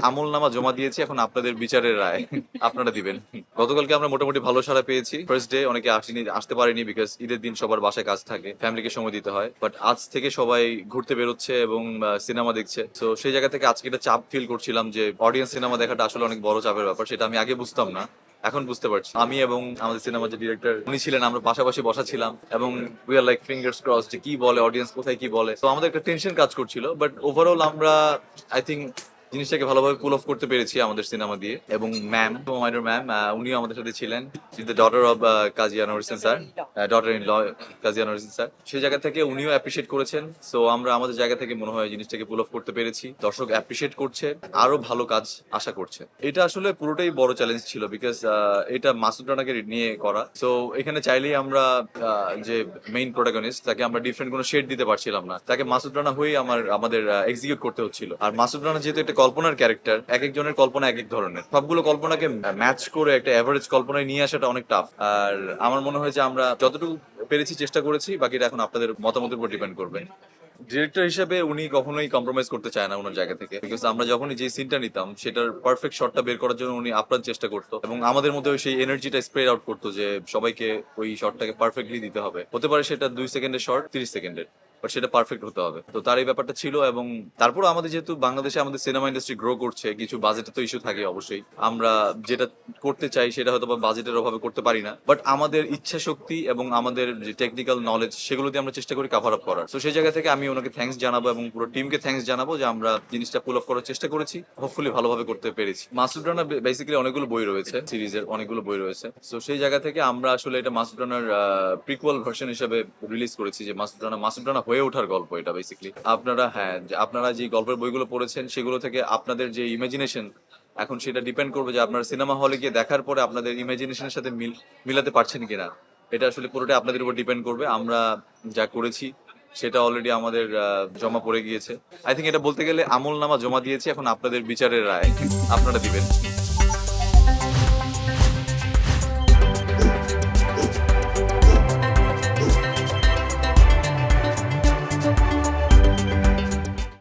আমলনামা জমা দিয়েছি, এখন আপনাদের বিচারের রায় আপনারা দিবেন। গতকালকে আমরা মোটামুটি ভালো সাড়া পেয়েছি। ফার্স্ট ডে অনেকে আসতে পারেনি বিকজ ঈদের দিন সবার বাসায় কাজ থাকে, ফ্যামিলিকে সময় দিতে হয়। বাট আজ থেকে সবাই ঘুরতে বেরোচ্ছে এবং সিনেমা দেখছে। তো সেই জায়গা থেকে আজকে একটা চাপ ফিল করছিলাম যে অডিয়েন্স সিনেমা দেখাটা আসলে অনেক বড় চাপের ব্যাপার, সেটা আমি আগে বুঝতাম না, এখন বুঝতে পারছি। আমি এবং আমাদের সিনেমার যে ডিরেক্টর উনি ছিলেন, আমরা পাশাপাশি বসা ছিলাম এবং we are like fingers cross যে কি বলে অডিয়েন্স, কোথায় কি বলে। তো আমাদের একটা টেনশন কাজ করছিল, বাট ওভারঅল আমরা আই থিঙ্ক জিনিসটাকে ভালোভাবে পুল অফ করতে পেরেছি আমাদের সিনেমা দিয়ে। এবং ম্যাম, মাইনর ম্যাম, উনিও আমাদের সাথে ছিলেন, the daughter of Kazi Anwar Hossain sir, daughter in law Kazi Anwar Hossain sir. সেই জায়গা থেকে উনিও অ্যাপ্রিসিয়েট করেছেন। সো আমরা আমাদের জায়গা থেকে মনে হয় জিনিসটাকে পুল অফ করতে পেরেছি, দর্শক অ্যাপ্রিসিয়েট করছে, আরো ভালো কাজ আশা করছে। এটা আসলে পুরোটাই বড় চ্যালেঞ্জ ছিল বিকজ এটা মাসুদ রানাকে নিয়ে করা। সো এখানে চাইলেই আমরা যে মেইন প্রোটাগনিস্ট তাকে আমরা ডিফারেন্ট কোনো শেড দিতে পারছিলাম না, তাকে মাসুদ রানা হয়েই আমাদের এক্সিকিউট করতে হচ্ছিল। আর মাসুদ রানা যেহেতু একটা কল্পনার ক্যারেক্টার, এক একজনের কল্পনা এক এক ধরনের, সবগুলো কল্পনাকে ম্যাচ করে একটা অ্যাভারেজ কল্পনায় নিয়ে আসাটা অনেক টাফ। আর আমার মনে হয় যে আমরা যতটুকু পেরেছি চেষ্টা করেছি, বাকিটা এখন আপনাদের মতামতের উপর ডিপেন্ড করবে। ডিরেক্টর হিসেবে উনি কখনোই কম্প্রোমাইজ করতে চায় না ওনার জায়গা থেকে, বিকজ আমরা যখনই যে সিনটা নিতাম সেটার পারফেক্ট শটটা বের করার জন্য উনি আপ্রাণ চেষ্টা করতো এবং আমাদের মধ্যে সেই এনার্জিটা স্প্রেড আউট করতো যে সবাইকে ওই শটটাকে পারফেক্টলি দিতে হবে। হতে পারে সেটা 2 সেকেন্ডের শট, 30 সেকেন্ডের, বাট সেটা পারফেক্ট হতে হবে। তো তার এই ব্যাপারটা ছিল। এবং তারপর আমাদের যেহেতু বাংলাদেশে আমাদের সিনেমা ইন্ডাস্ট্রি গ্রো করছে, কিছু বাজেটে তো ইস্যু থাকে অবশ্যই। আমরা যেটা করতে চাই সেটা হয়তো বা বাজেটের অভাবে করতে পারি না, বাট আমাদের ইচ্ছা শক্তি এবং আমাদের যে টেকনিক্যাল নলেজ সেগুলো দিয়ে আমরা চেষ্টা করি কভার আপ করার। তো সেই জায়গা থেকে আমি ওনাকে থ্যাঙ্কস জানাবো এবং পুরো টিমকে থ্যাঙ্কস জানাবো যে আমরা জিনিসটা পুল অফ করার চেষ্টা করেছি, হোপফুলি ভালোভাবে করতে পেরেছি। মাসুদ রানা বেসিক্যালি অনেকগুলো বই রয়েছে, সিরিজের অনেকগুলো বই রয়েছে। তো সেই জায়গা থেকে আমরা আসলে এটা মাসুদ রানার প্রিকুয়াল ভার্সন হিসেবে রিলিজ করেছি, যে মাসুদ রানা হয়ে ওঠার গল্প এটা বেসিক্যালি। আপনারা আপনারা যে গল্পের বইগুলো পড়েছেন সেগুলো থেকে আপনাদের যে ইমাজিনেশন, এখন সেটা ডিপেন্ড করবে যে আপনারা সিনেমা হলে গিয়ে দেখার পরে আপনাদের ইমাজিনেশনের সাথে মিলাতে পারছেন কিনা। এটা আসলে পুরোটা আপনাদের উপর ডিপেন্ড করবে। আমরা যা করেছি সেটা অলরেডি আমাদের জমা পড়ে গিয়েছে। আই থিঙ্ক এটা বলতে গেলে আমলনামা জমা দিয়েছি, এখন আপনাদের বিচারের রায় আপনারা দিবেন।